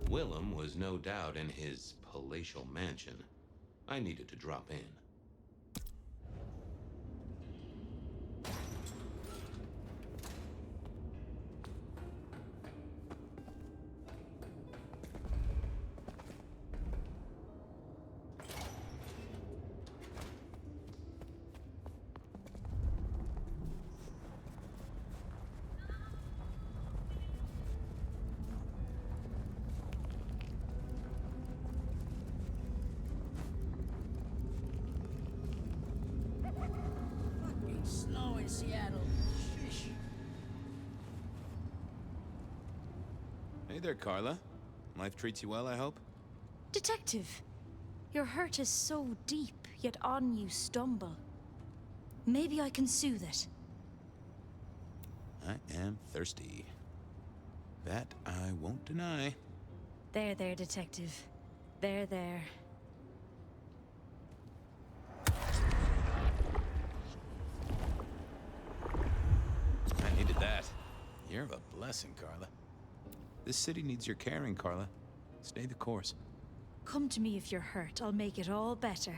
Willem was no doubt in his palatial mansion. I needed to drop in. Fucking snow in Seattle. Sheesh. Hey there, Carla. Life treats you well, I hope? Detective, your hurt is so deep, yet on you stumble. Maybe I can soothe it. I am thirsty. That I won't deny. There, detective. There. I needed that. You're a blessing, Carla. This city needs your caring, Carla. Stay the course. Come to me if you're hurt. I'll make it all better.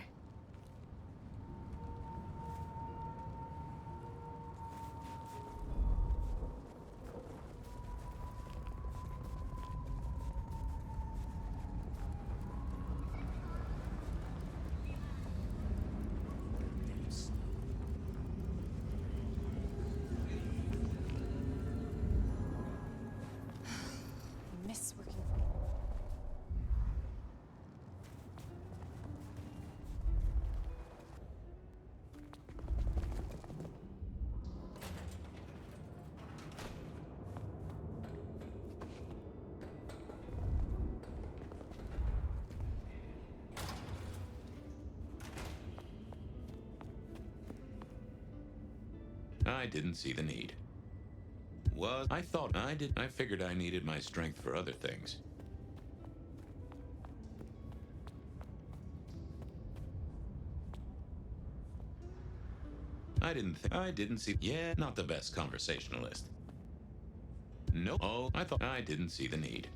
Miss working. I didn't see the need. I figured I needed my strength for other things. I didn't see, yeah, not the best conversationalist. Nope. Oh, I didn't see the need.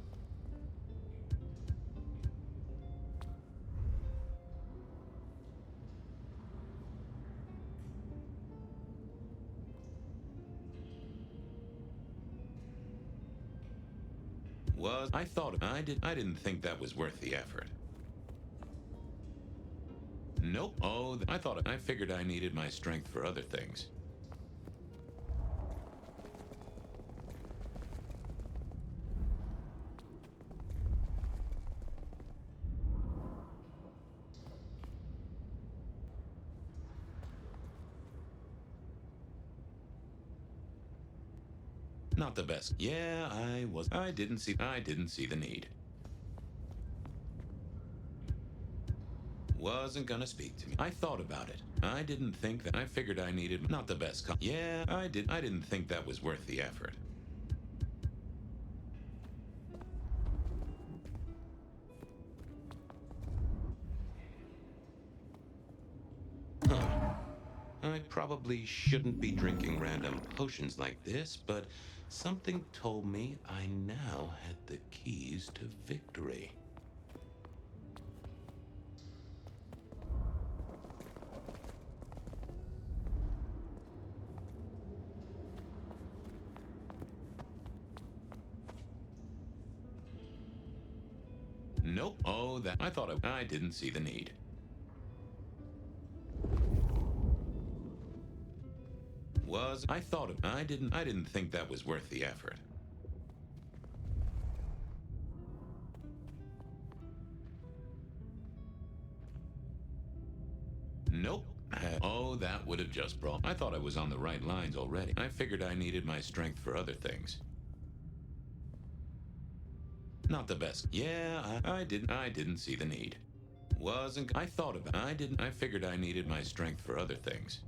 I didn't think that was worth the effort. Nope. Oh, I figured I needed my strength for other things. Not the best. Yeah, I didn't see the need. Wasn't gonna speak to me. I thought about it. I didn't think that. I figured I needed not the best. Yeah, I didn't think that was worth the effort. Huh. I probably shouldn't be drinking random potions like this, but something told me I now had the keys to victory. Nope. Oh, I didn't see the need. I didn't think that was worth the effort. Nope. Oh, that would have just brought. I thought I was on the right lines already. I figured I needed my strength for other things. Not the best. Yeah, I didn't see the need. I figured I needed my strength for other things.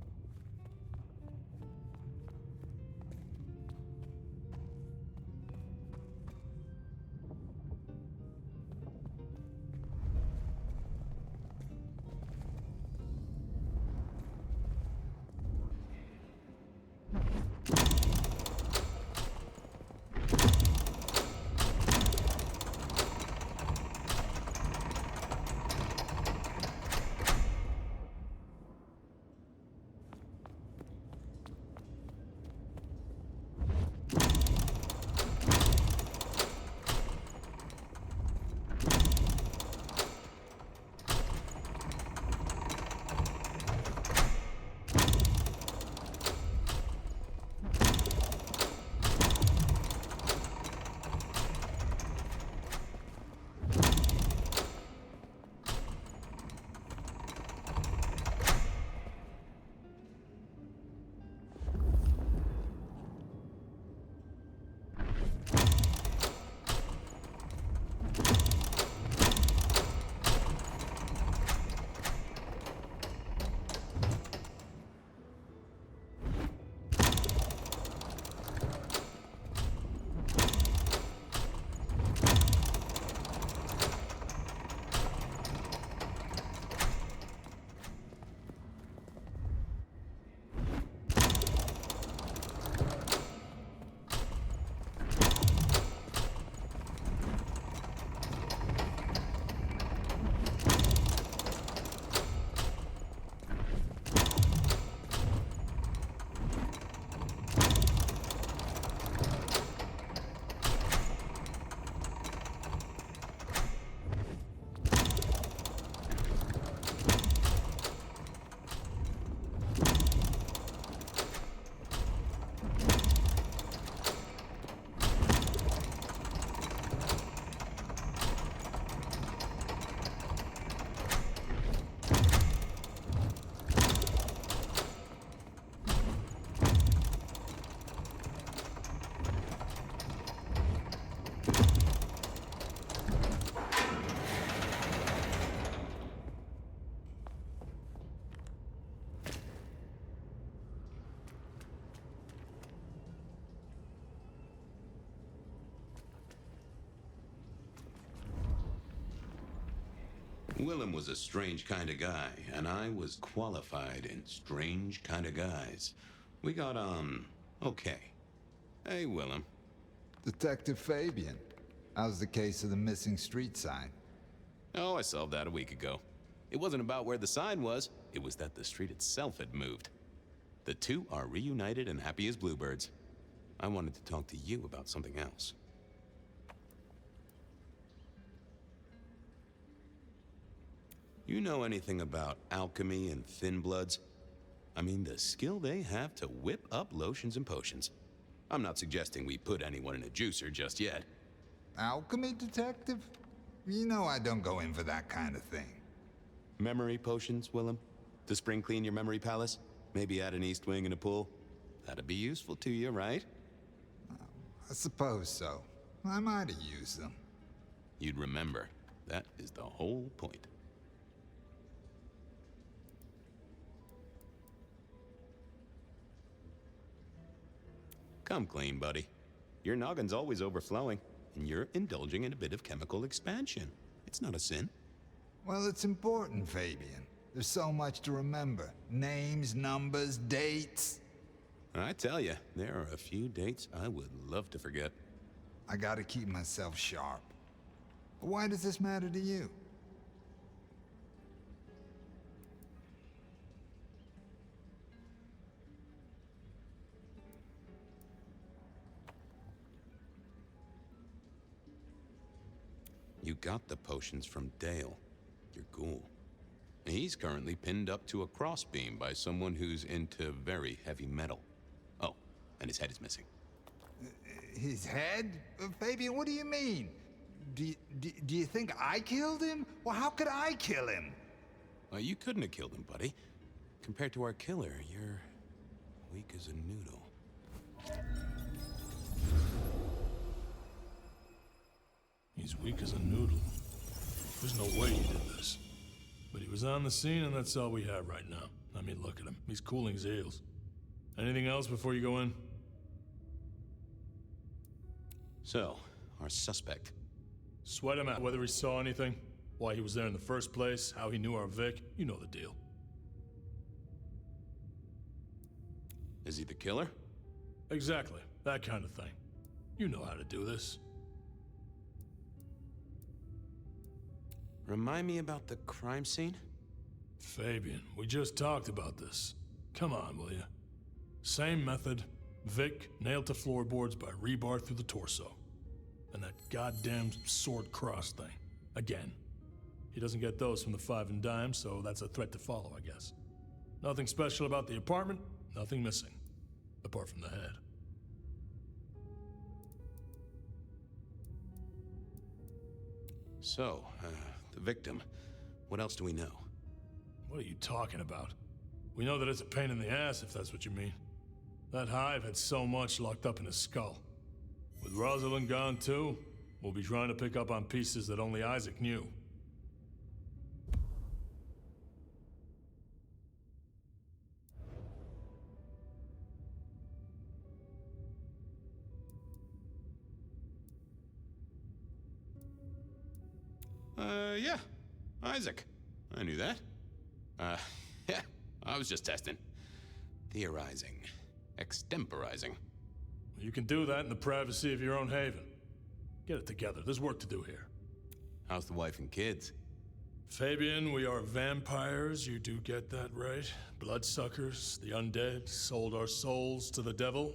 Willem was a strange kind of guy, and I was qualified in strange kind of guys. We got on okay. Hey, Willem. Detective Fabian, how's the case of the missing street sign? Oh, I solved that a week ago. It wasn't about where the sign was, it was that the street itself had moved. The two are reunited and happy as bluebirds. I wanted to talk to you about something else. You know anything about alchemy and thin bloods? I mean, the skill they have to whip up lotions and potions. I'm not suggesting we put anyone in a juicer just yet. Alchemy detective? You know I don't go in for that kind of thing. Memory potions, Willem? To spring clean your memory palace? Maybe add an east wing and a pool? That'd be useful to you, right? I suppose so. I might have used them. You'd remember. That is the whole point. Come clean, buddy. Your noggin's always overflowing, and you're indulging in a bit of chemical expansion. It's not a sin. Well, it's important, Fabian. There's so much to remember. Names, numbers, dates. I tell you, there are a few dates I would love to forget. I gotta keep myself sharp. Why does this matter to you? You got the potions from Dale, your ghoul. He's currently pinned up to a crossbeam by someone who's into very heavy metal. Oh, and his head is missing. His head? Fabian, what do you mean? Do you think I killed him? Well, how could I kill him? You couldn't have killed him, buddy. Compared to our killer, you're weak as a noodle. He's weak as a noodle. There's no way he did this. But he was on the scene, and that's all we have right now. I mean, look at him. He's cooling his heels. Anything else before you go in? So, our suspect. Sweat him out. Whether he saw anything, why he was there in the first place, how he knew our Vic. You know the deal. Is he the killer? Exactly. That kind of thing. You know how to do this. Remind me about the crime scene? Fabian, we just talked about this. Come on, will you? Same method. Vic nailed to floorboards by rebar through the torso. And that goddamn sword cross thing. Again. He doesn't get those from the five and dime, so that's a threat to follow, I guess. Nothing special about the apartment, nothing missing. Apart from the head. So, the victim. What else do we know? What are you talking about? We know that it's a pain in the ass, if that's what you mean. That hive had so much locked up in his skull. With Rosalind gone too, we'll be trying to pick up on pieces that only Isaac knew. Yeah. Isaac. I knew that. Yeah. I was just testing. Theorizing. Extemporizing. You can do that in the privacy of your own haven. Get it together. There's work to do here. How's the wife and kids? Fabian, we are vampires. You do get that right. Bloodsuckers, the undead, sold our souls to the devil.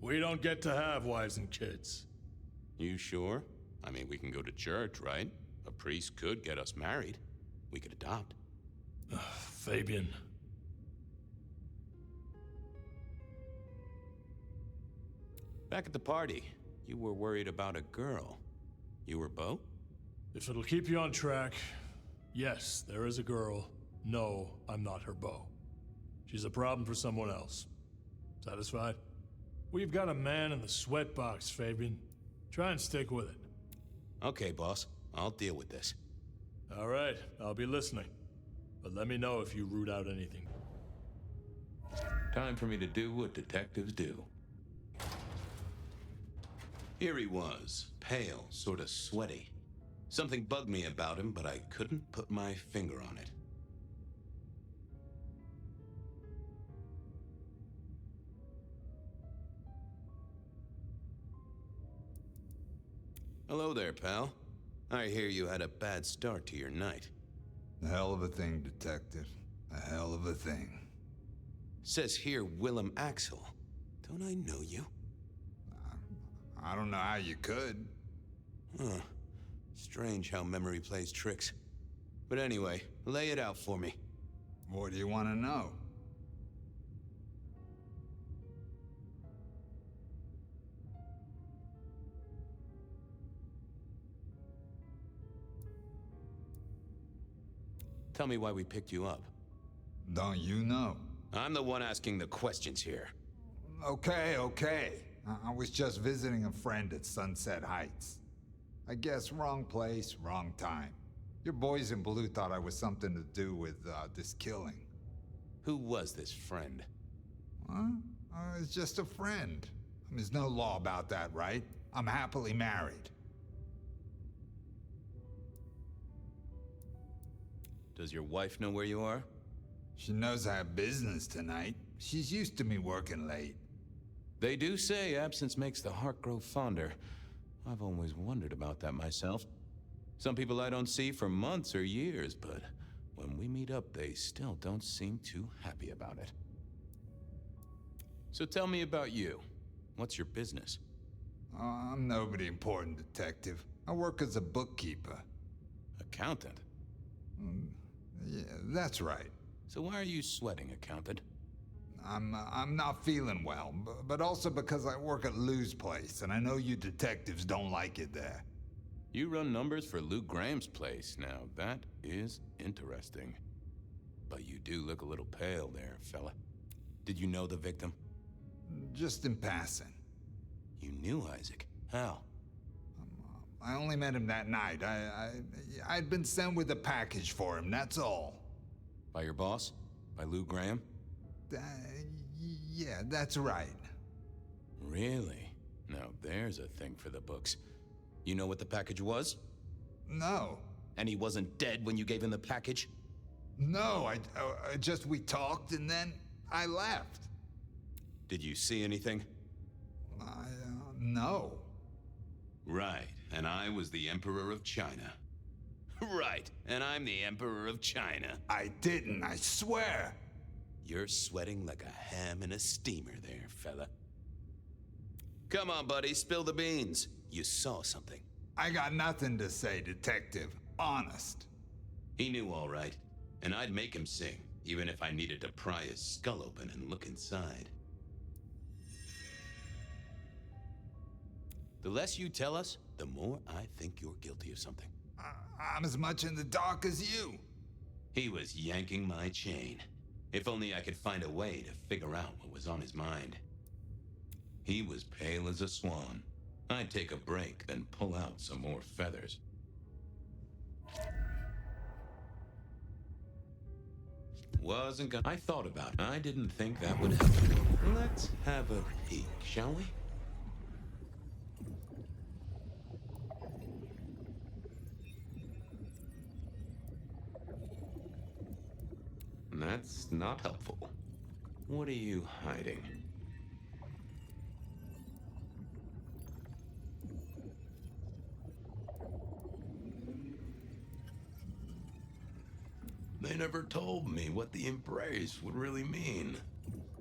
We don't get to have wives and kids. You sure? I mean, we can go to church, right? A priest could get us married. We could adopt. Fabian. Back at the party, you were worried about a girl. You were Beau? If it'll keep you on track, yes, there is a girl. No, I'm not her beau. She's a problem for someone else. Satisfied? We've got a man in the sweatbox, Fabian. Try and stick with it. Okay, boss. I'll deal with this. All right, I'll be listening. But let me know if you root out anything. Time for me to do what detectives do. Here he was, pale, sort of sweaty. Something bugged me about him, but I couldn't put my finger on it. Hello there, pal. I hear you had a bad start to your night. A hell of a thing, Detective. A hell of a thing. Says here Willem Axel. Don't I know you? I don't know how you could. Huh. Strange how memory plays tricks. But anyway, lay it out for me. What do you want to know? Tell me why we picked you up. Don't you know? I'm the one asking the questions here. Okay, okay. I was just visiting a friend at Sunset Heights. I guess wrong place, wrong time. Your boys in blue thought I was something to do with this killing. Who was this friend? Huh? It's just a friend. There's no law about that, right? I'm happily married. Does your wife know where you are? She knows I have business tonight. She's used to me working late. They do say absence makes the heart grow fonder. I've always wondered about that myself. Some people I don't see for months or years, but when we meet up, they still don't seem too happy about it. So tell me about you. What's your business? I'm nobody important, Detective. I work as a bookkeeper. Accountant? Yeah, that's right. So why are you sweating, accountant? I'm not feeling well, but also because I work at Lou's place, and I know you detectives don't like it there. You run numbers for Lou Graham's place. Now, that is interesting. But you do look a little pale there, fella. Did you know the victim? Just in passing. You knew Isaac. How? I only met him that night. I'd been sent with a package for him, that's all. By your boss? By Lou Graham? Yeah, that's right. Really? Now there's a thing for the books. You know what the package was? No. And he wasn't dead when you gave him the package? No, we talked and then I left. Did you see anything? No. Right, and I was the Emperor of China. Right, and I'm the Emperor of China. I didn't, I swear. You're sweating like a ham in a steamer there, fella. Come on, buddy, spill the beans. You saw something. I got nothing to say, Detective. Honest. He knew all right, and I'd make him sing, even if I needed to pry his skull open and look inside. The less you tell us, the more I think you're guilty of something. I'm as much in the dark as you. He was yanking my chain. If only I could find a way to figure out what was on his mind. He was pale as a swan. I'd take a break, then pull out some more feathers. Wasn't gonna... I thought about it. I didn't think that would happen. Let's have a peek, shall we? That's not helpful. What are you hiding? They never told me what the embrace would really mean.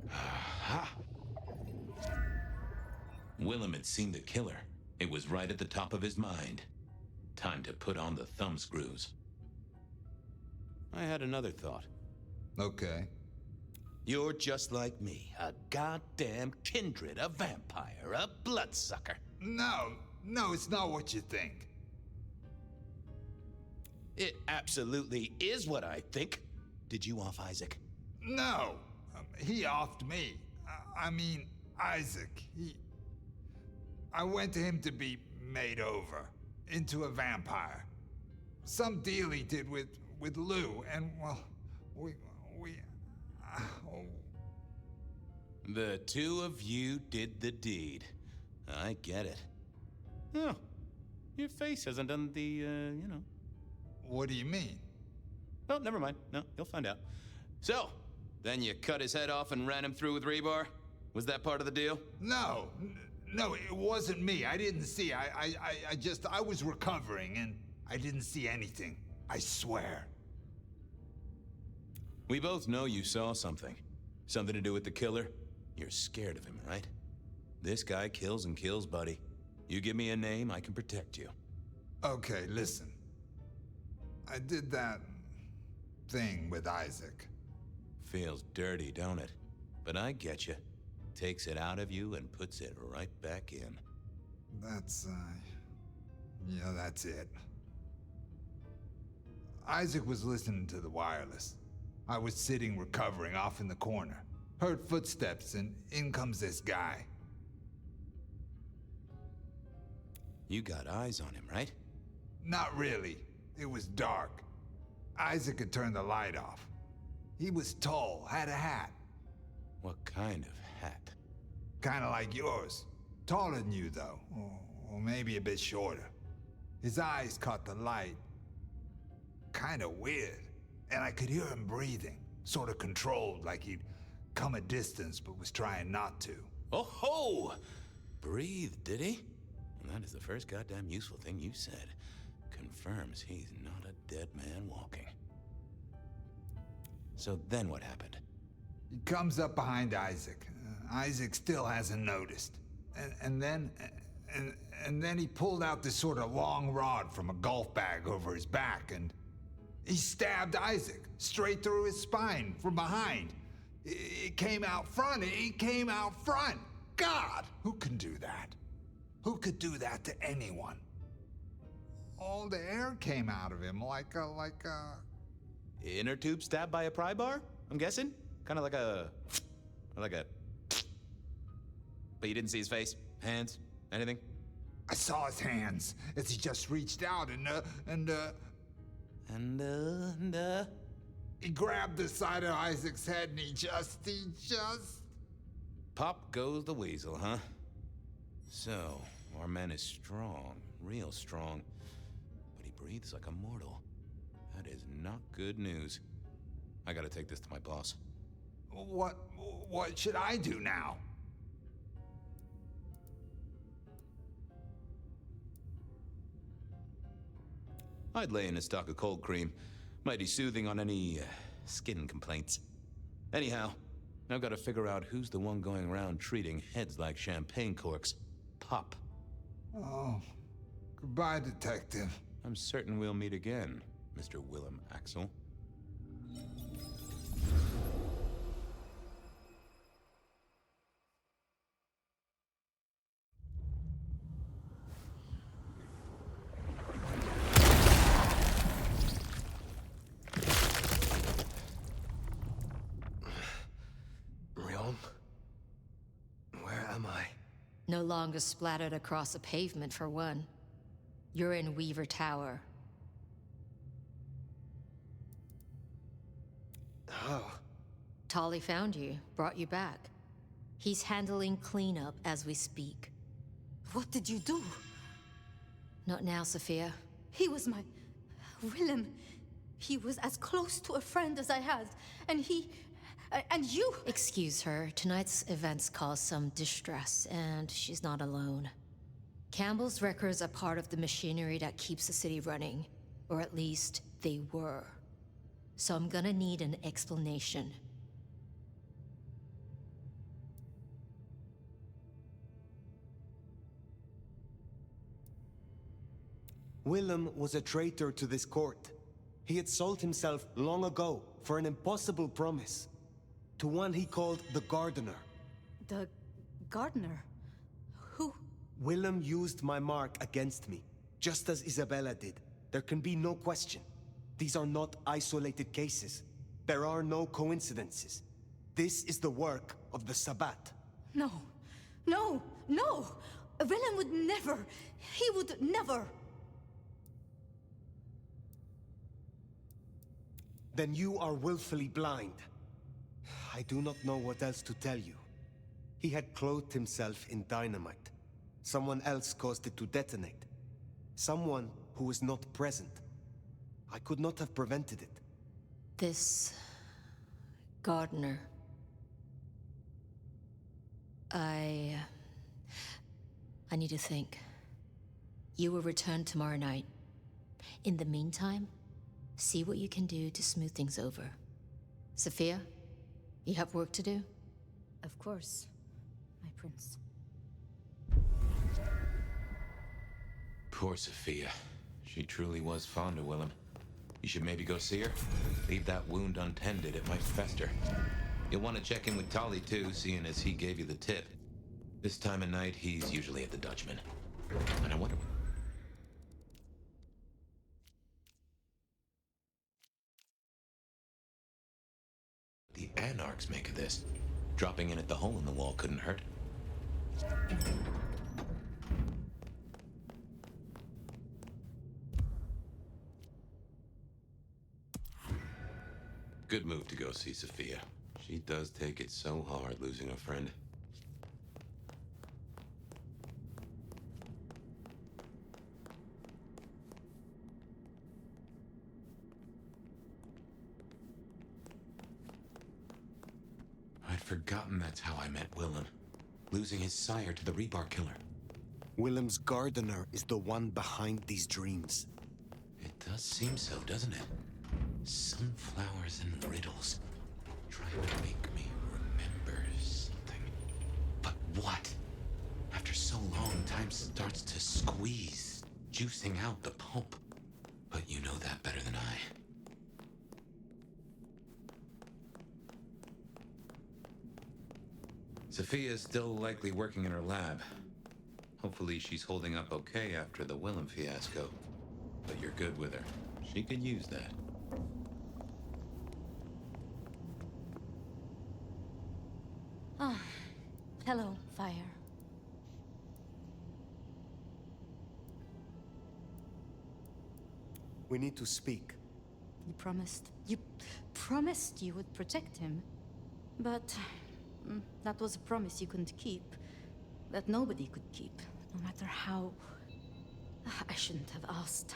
Ha! Willem had seen the killer. It was right at the top of his mind. Time to put on the thumbscrews. I had another thought. Okay. You're just like me, a goddamn kindred, a vampire, a bloodsucker. No, it's not what you think. It absolutely is what I think. Did you off Isaac? No, he offed me. I mean, Isaac. I went to him to be made over into a vampire. Some deal he did with Lou, and well, we. The two of you did the deed. I get it. Oh, Your face hasn't done the, you know. What do you mean? Well, never mind. No, you'll find out. So, then you cut his head off and ran him through with rebar? Was that part of the deal? No, no, it wasn't me. I didn't see. I was recovering and I didn't see anything. I swear. We both know you saw something. Something to do with the killer? You're scared of him, right? This guy kills and kills, buddy. You give me a name, I can protect you. Okay, listen. I did that thing with Isaac. Feels dirty, don't it? But I get you. Takes it out of you and puts it right back in. That's it. Isaac was listening to the wireless. I was sitting recovering off in the corner. Heard footsteps and in comes this guy. You got eyes on him, right? Not really. It was dark. Isaac had turned the light off. He was tall, had a hat. What kind of hat? Kinda like yours. Taller than you, though. Or maybe a bit shorter. His eyes caught the light. Kinda weird. And I could hear him breathing. Sorta controlled, like he'd come a distance but was trying not to. Oh ho! Breathe, did he? Well, that is the first goddamn useful thing you said. Confirms he's not a dead man walking. So then what happened? He comes up behind Isaac. Isaac still hasn't noticed. And then he pulled out this sort of long rod from a golf bag over his back, and he stabbed Isaac straight through his spine from behind. It came out front. It came out front. God, who can do that? Who could do that to anyone? All the air came out of him like a... Inner tube stabbed by a pry bar? I'm guessing? Kind of like a... But you didn't see his face? Hands? Anything? I saw his hands as he just reached out and he grabbed the side of Isaac's head and he just... Pop goes the weasel, huh? So, our man is strong, real strong, but he breathes like a mortal. That is not good news. I gotta take this to my boss. What should I do now? I'd lay in a stock of cold cream. Might be soothing on any skin complaints. Anyhow, I've got to figure out who's the one going around treating heads like champagne corks. Pop. Oh, goodbye, Detective. I'm certain we'll meet again, Mr. Willem Axel. No longer splattered across the pavement, for one. You're in Weaver Tower. Oh. Tolly found you, brought you back. He's handling cleanup as we speak. What did you do? Not now, Sophia. He was my... Willem. He was as close to a friend as I had. And he... and you... Excuse her. Tonight's events caused some distress, and she's not alone. Campbell's records are part of the machinery that keeps the city running. Or at least, they were. So I'm gonna need an explanation. Willem was a traitor to this court. He had sold himself long ago for an impossible promise. To one he called the Gardener. The gardener? Who? Willem used my mark against me, just as Isabella did. There can be no question. These are not isolated cases. There are no coincidences. This is the work of the Sabbat. No. No. No! Willem would never. He would never. Then you are willfully blind. I do not know what else to tell you. He had clothed himself in dynamite. Someone else caused it to detonate. Someone who was not present. I could not have prevented it. This gardener. I need to think. You will return tomorrow night. In the meantime, see what you can do to smooth things over. Sophia, you have work to do? Of course, my prince. Poor Sophia. She truly was fond of Willem. You should maybe go see her. Leave that wound untended, it might fester. You'll want to check in with Tolly too, seeing as he gave you the tip. This time of night, he's usually at the Dutchman. And I wonder... the Anarchs make of this. Dropping in at the hole in the wall couldn't hurt. Good move to go see Sophia. She does take it so hard losing a friend. I'd forgotten that's how I met Willem. Losing his sire to the rebar killer. Willem's gardener is the one behind these dreams. It does seem so, doesn't it? Sunflowers and riddles. Trying to make me remember something. But what? After so long, time starts to squeeze, juicing out the pulp. But you know that better than I. Sophia's still likely working in her lab. Hopefully she's holding up okay after the Willem fiasco. But you're good with her. She could use that. Ah, hello, Fire. We need to speak. You promised you would protect him. But that was a promise you couldn't keep. That nobody could keep, no matter how... I shouldn't have asked.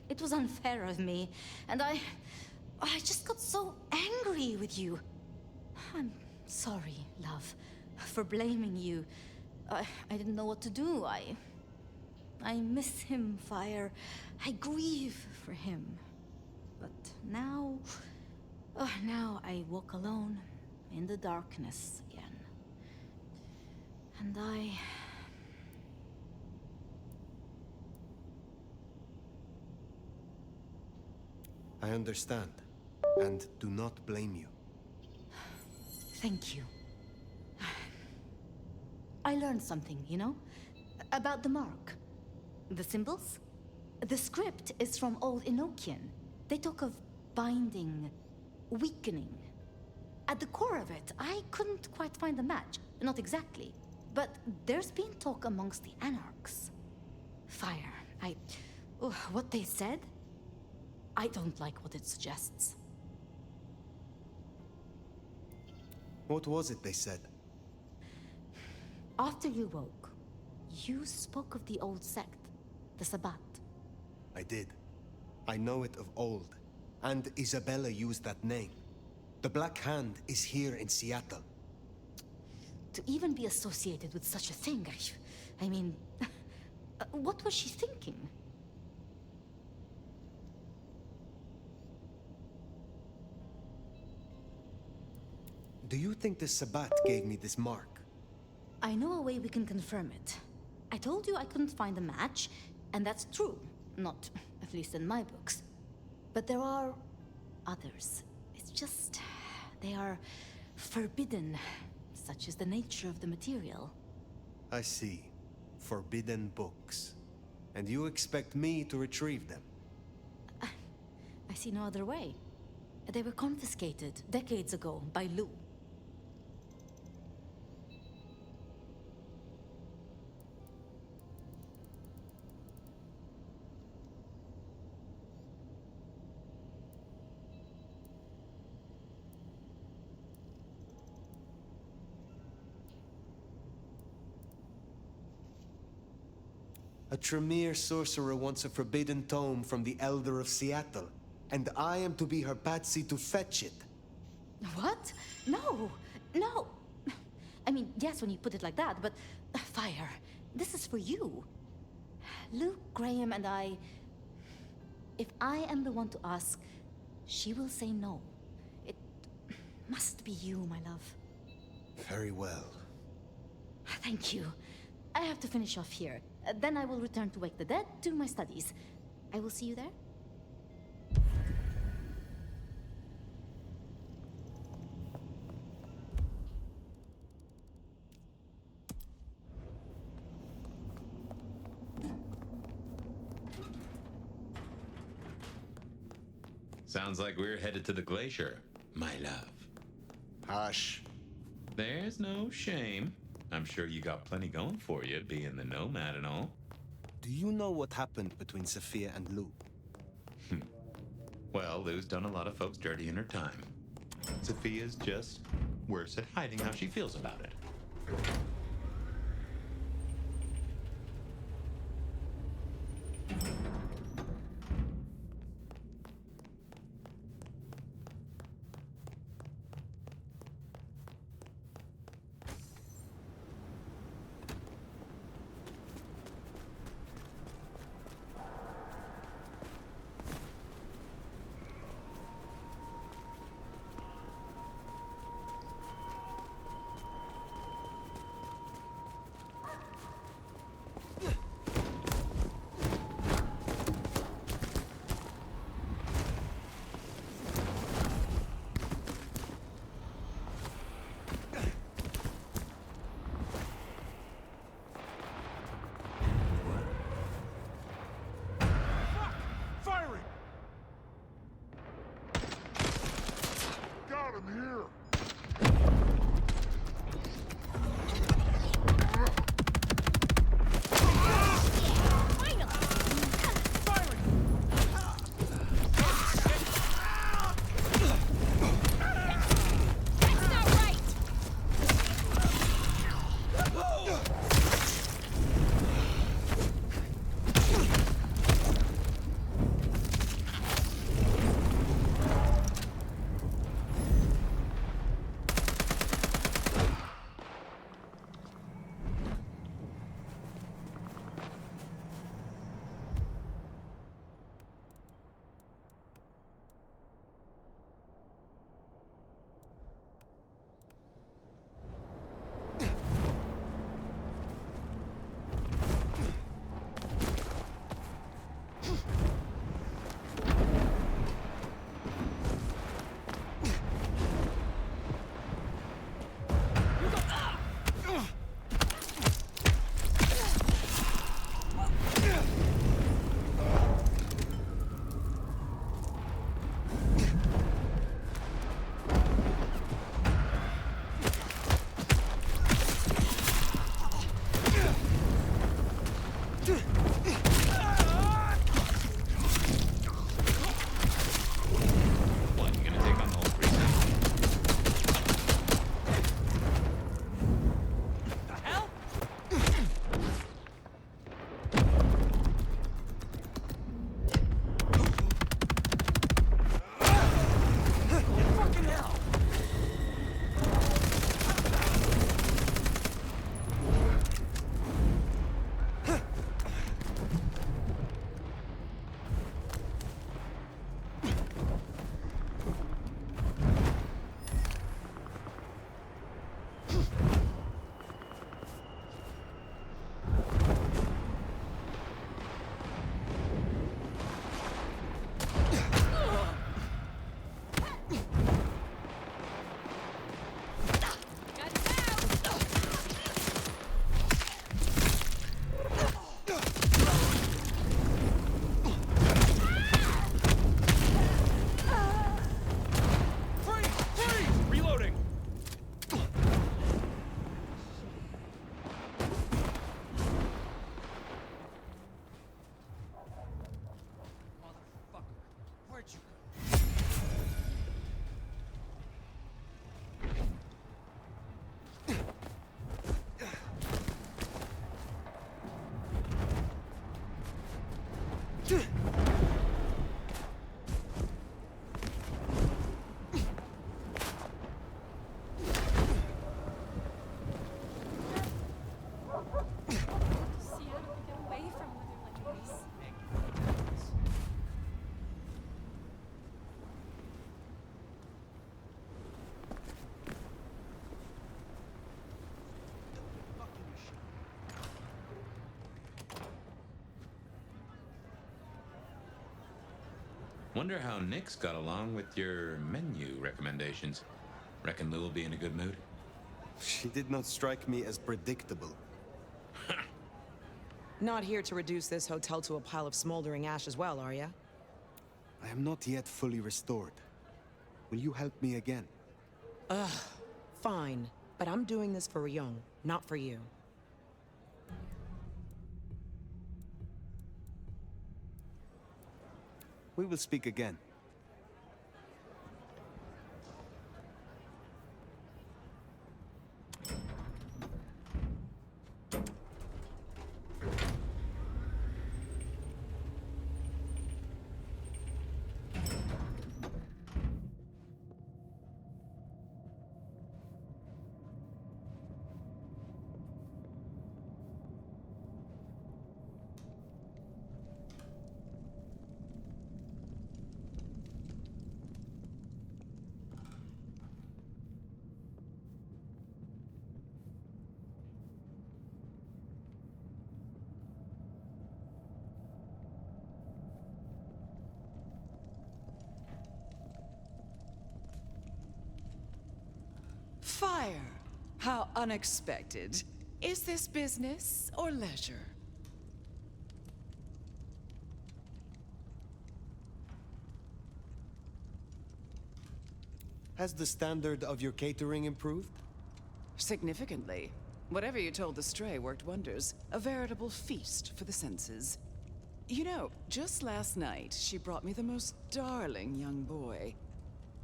It was unfair of me, and I just got so angry with you. I'm sorry, love, for blaming you. I didn't know what to do. I miss him, Fire. I grieve for him. But now... now I walk alone in the darkness again. And I understand, and do not blame you. Thank you. I learned something, you know? About the mark. The symbols? The script is from Old Enochian. They talk of binding, weakening. At the core of it, I couldn't quite find the match. Not exactly. But there's been talk amongst the Anarchs. Fire. What they said? I don't like what it suggests. What was it they said? After you woke, you spoke of the old sect, the Sabbat. I did. I know it of old. And Isabella used that name. The Black Hand is here in Seattle. To even be associated with such a thing, I mean... what was she thinking? Do you think the Sabbat gave me this mark? I know a way we can confirm it. I told you I couldn't find a match, and that's true. Not, at least in my books. But there are others. It's just... they are forbidden. Such is the nature of the material. I see. Forbidden books. And you expect me to retrieve them? I see no other way. They were confiscated decades ago by Lou. A Tremere sorcerer wants a forbidden tome from the Elder of Seattle, and I am to be her patsy to fetch it. What? No, no. I mean, yes, when you put it like that, but Fire, this is for you. Luke, Graham, and I. If I am the one to ask, she will say no. It must be you, my love. Very well. Thank you. I have to finish off here. Then I will return to Wake the Dead to my studies. I will see you there. Sounds like we're headed to the glacier, my love. Hush. There's no shame. I'm sure you got plenty going for you, being the nomad and all. Do you know what happened between Sophia and Lou? Well, Lou's done a lot of folks dirty in her time. Sophia's just worse at hiding how she feels about it. Wonder how Nick's got along with your menu recommendations. Reckon Lou will be in a good mood? She did not strike me as predictable. Not here to reduce this hotel to a pile of smoldering ash as well, are ya? I am not yet fully restored. Will you help me again? Fine. But I'm doing this for Ryong, not for you. We will speak again. Fire! How unexpected. Is this business or leisure? Has the standard of your catering improved? Significantly. Whatever you told the stray worked wonders. A veritable feast for the senses. You know, just last night, she brought me the most darling young boy.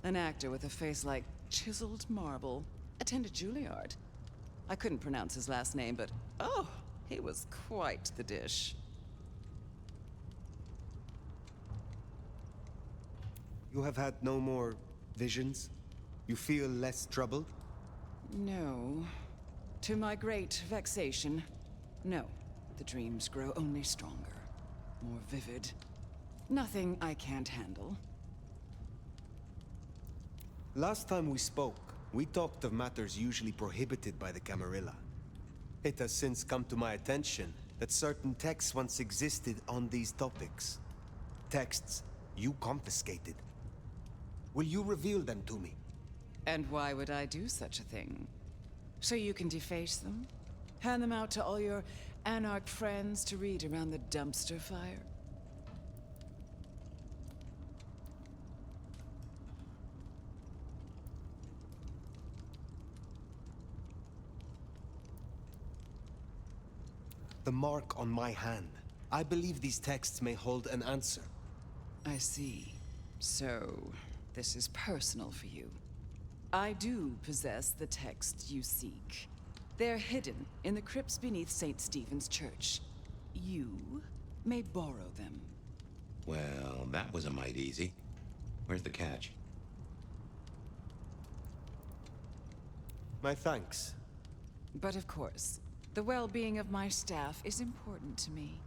An actor with a face like chiseled marble. Attended Juilliard. I couldn't pronounce his last name, but oh, he was quite the dish. You have had no more visions? You feel less troubled? No. To my great vexation, no. The dreams grow only stronger, more vivid. Nothing I can't handle. Last time we spoke, we talked of matters usually prohibited by the Camarilla. It has since come to my attention that certain texts once existed on these topics. Texts you confiscated. Will you reveal them to me? And why would I do such a thing? So you can deface them? Hand them out to all your anarch friends to read around the dumpster fire? The mark on my hand. I believe these texts may hold an answer. I see. So, this is personal for you. I do possess the texts you seek. They're hidden in the crypts beneath St. Stephen's Church. You may borrow them. Well, that was a mite easy. Where's the catch? My thanks. But of course, the well-being of my staff is important to me.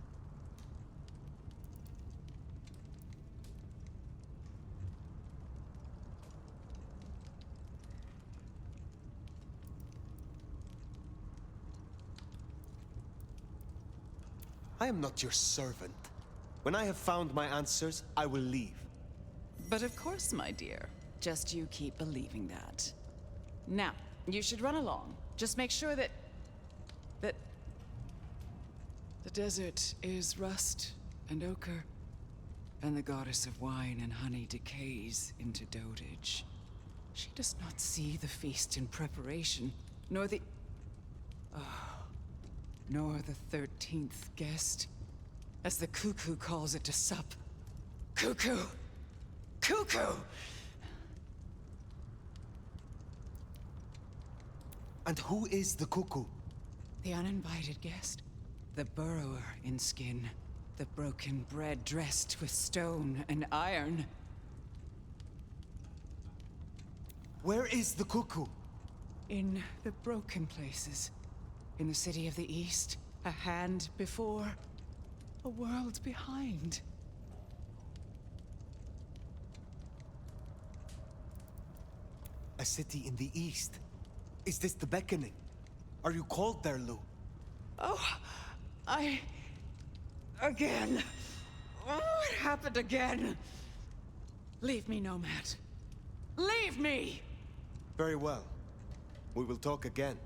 I am not your servant. When I have found my answers, I will leave. But of course, my dear. Just you keep believing that. Now, you should run along. Just make sure that the desert is rust and ochre, and the goddess of wine and honey decays into dotage. She does not see the feast in preparation, nor the 13th guest, as the cuckoo calls it to sup. Cuckoo! Cuckoo! And who is the cuckoo? The uninvited guest. The burrower in skin. The broken bread dressed with stone and iron. Where is the cuckoo? In the broken places. In the city of the East. A hand before. A world behind. A city in the East. Is this the beckoning? Are you called there, Lou? Oh, Again. What happened again? Leave me, Nomad. Leave me! Very well. We will talk again.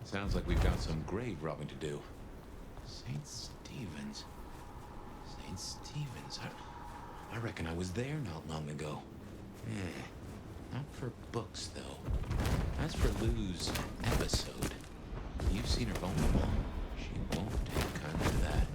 Sounds like we've got some grave robbing to do. St. Stephen's. St. Stephen's. I reckon I was there not long ago. Not for books, though. As for Lou's episode, you've seen her bone along. She won't take kindly to that.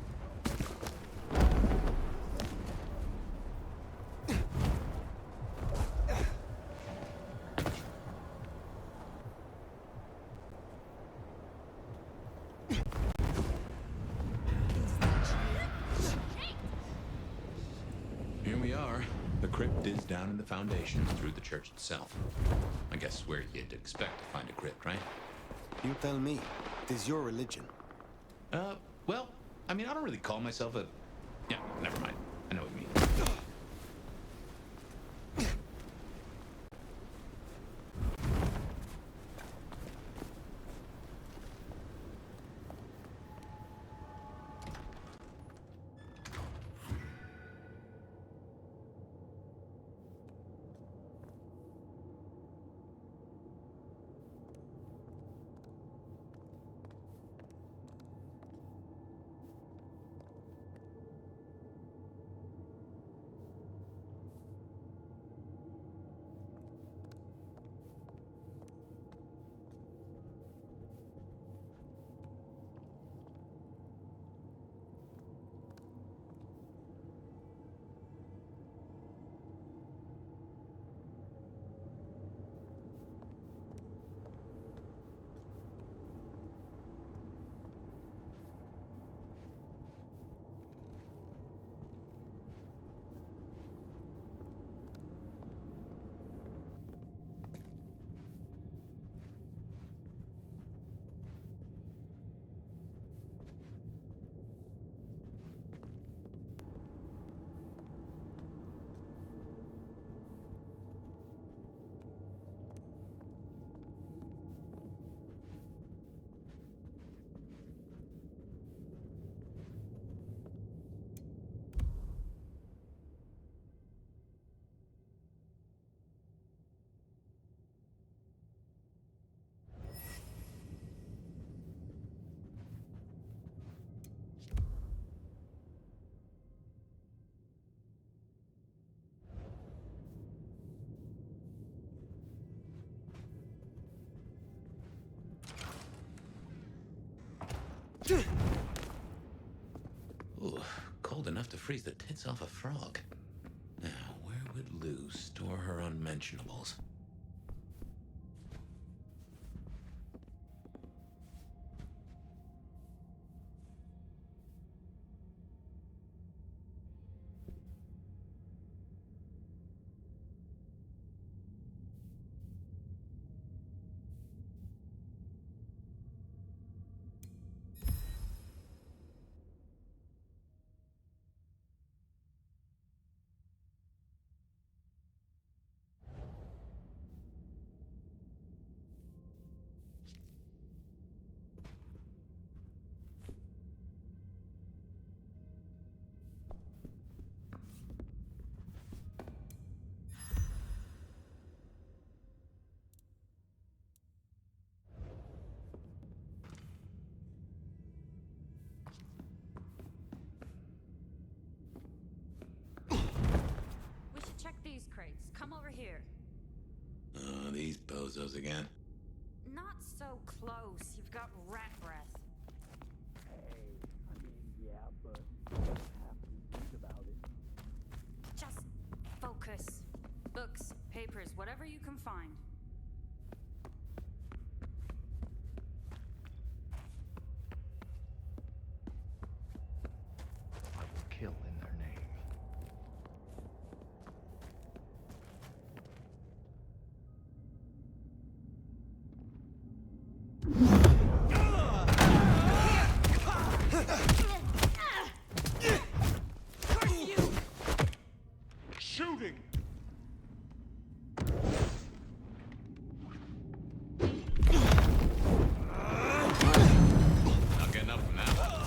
Here we are. The crypt is down in the foundations through the church itself. I guess where you'd expect to find a crypt, right? You tell me. It is your religion. Well, I mean, I don't really call myself a... Yeah, never mind. I know what you mean. Ooh, cold enough to freeze the tits off a frog. Now, where would Lou store her unmentionables? crates. Come over here. Oh, these bozos again. Not so close. You've got rat breath. Just focus. Books, papers, whatever you can find. I will kill in their name. Shooting! Not getting up from that one.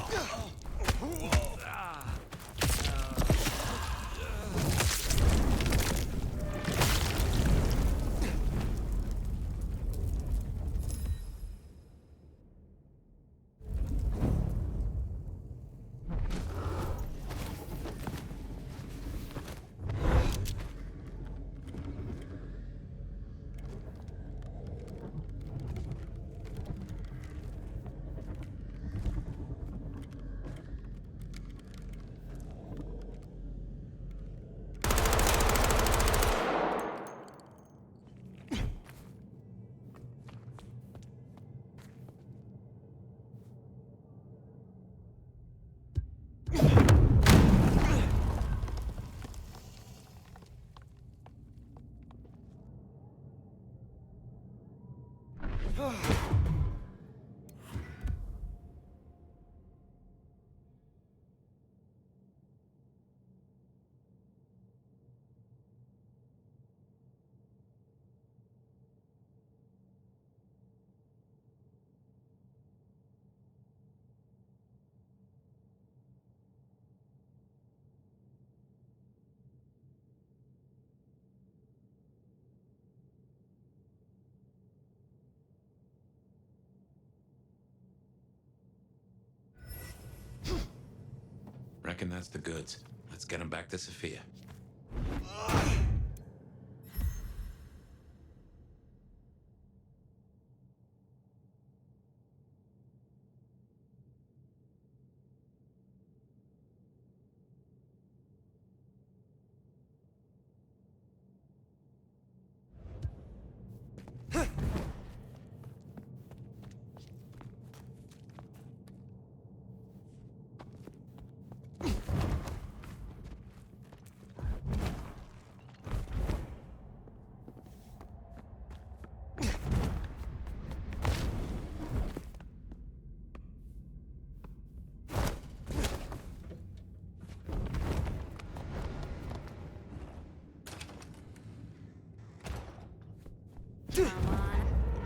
Reckon that's the goods. Let's get him back to Sophia.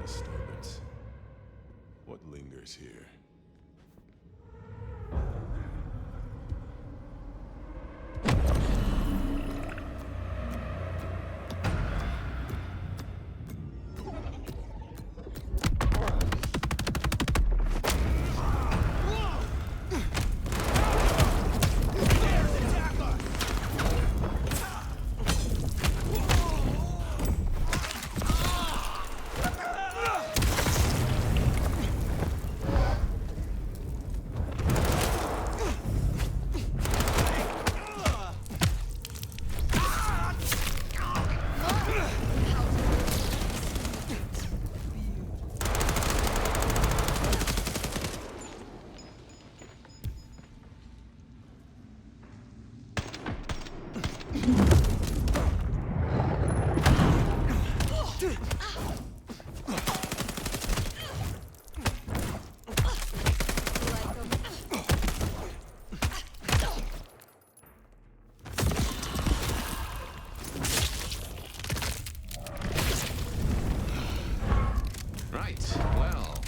Disturbance. What lingers here?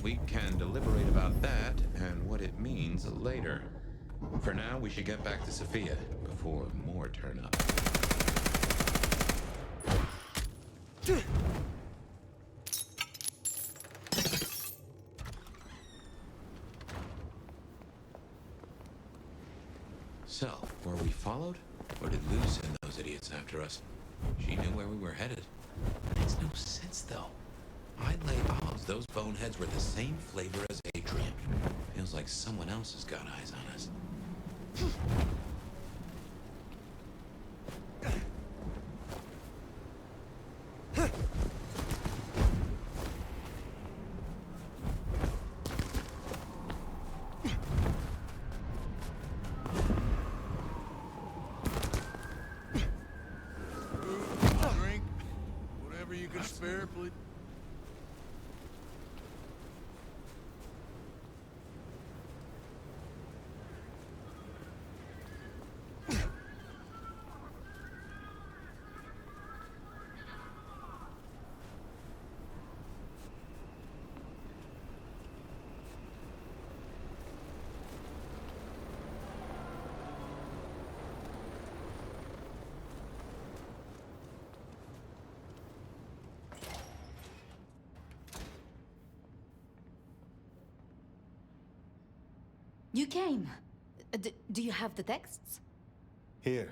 We can deliberate about that and what it means later. For now, we should get back to Sophia before more turn up. So, were we followed? Or did Lou send those idiots after us? She knew where we were headed. Makes no sense, though. I'd lay odds those boneheads were the same flavor as Adrian. Feels like someone else has got eyes on us. Drink. Whatever you can spare, please. You came. Do you have the texts? Here.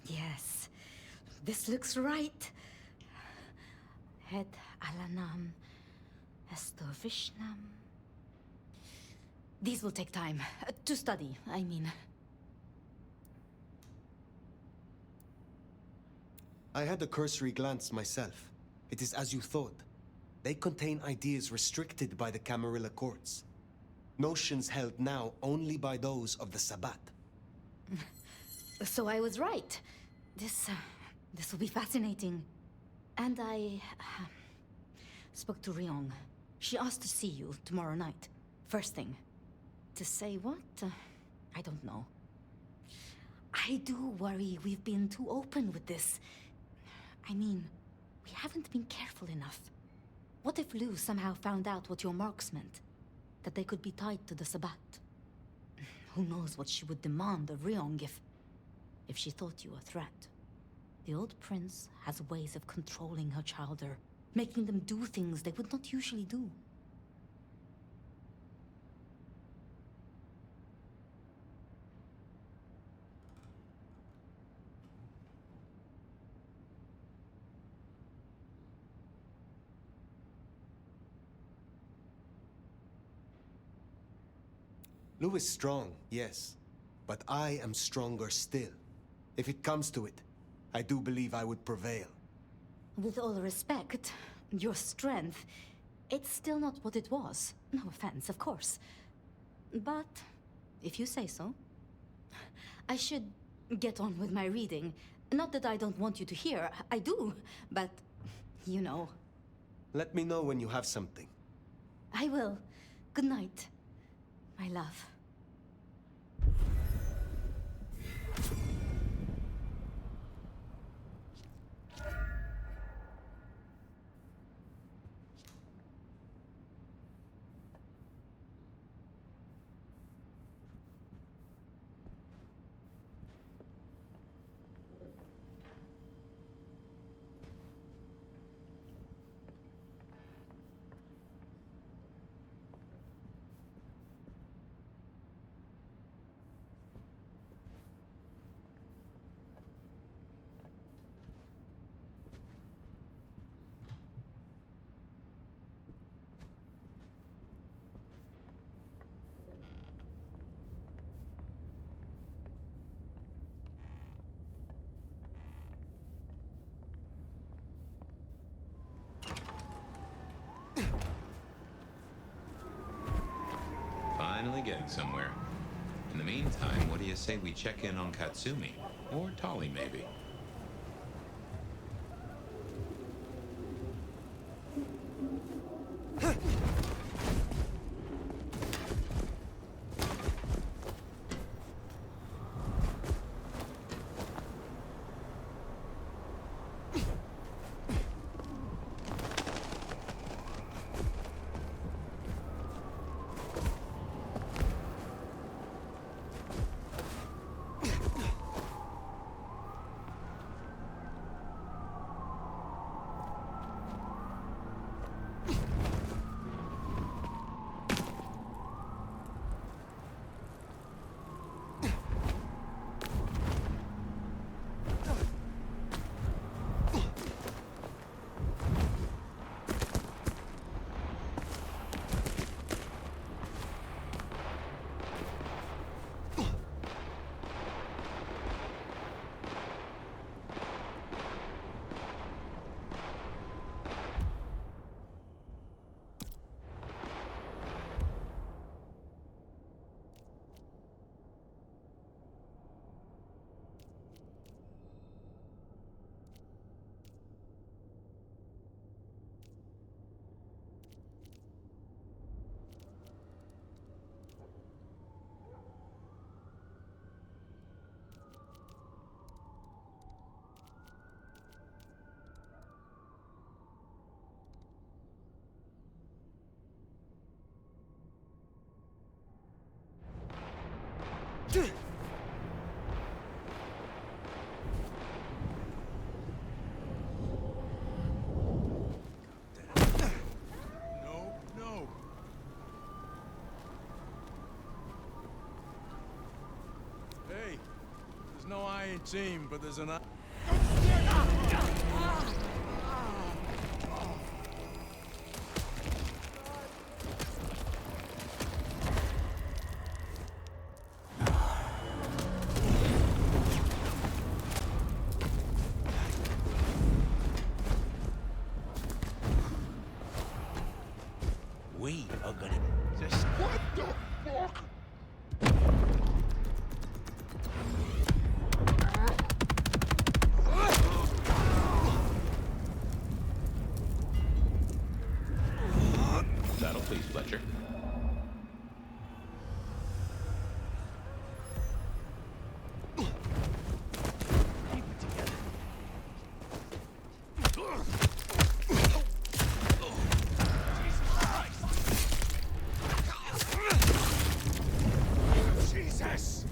Yes. This looks right. Het Alanam Estovishnam. These will take time. To study, I mean. I had a cursory glance myself. It is as you thought. They contain ideas restricted by the Camarilla courts. Notions held now only by those of the Sabbat. So I was right. This will be fascinating. And I spoke to Ryong. She asked to see you tomorrow night. First thing. To say what? I don't know. I do worry we've been too open with this. I mean, we haven't been careful enough. What if Lou somehow found out what your marks meant? That they could be tied to the Sabbat? Who knows what she would demand of Ryong if she thought you a threat. The old prince has ways of controlling her chowder, making them do things they would not usually do. Lou is strong, yes. But I am stronger still. If it comes to it, I do believe I would prevail. With all respect, your strength, it's still not what it was. No offense, of course. But, if you say so. I should get on with my reading. Not that I don't want you to hear, I do, but, you know. Let me know when you have something. I will. Good night, my love. Finally getting somewhere. In the meantime, what do you say we check in on Katsumi? Or Tali, maybe? No, no. Hey, there's no I in team, but there's an I. We are gonna just... What the fuck? That'll please Fletcher. Jesus!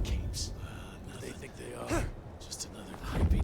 Capes. They think they are. Just another creepy...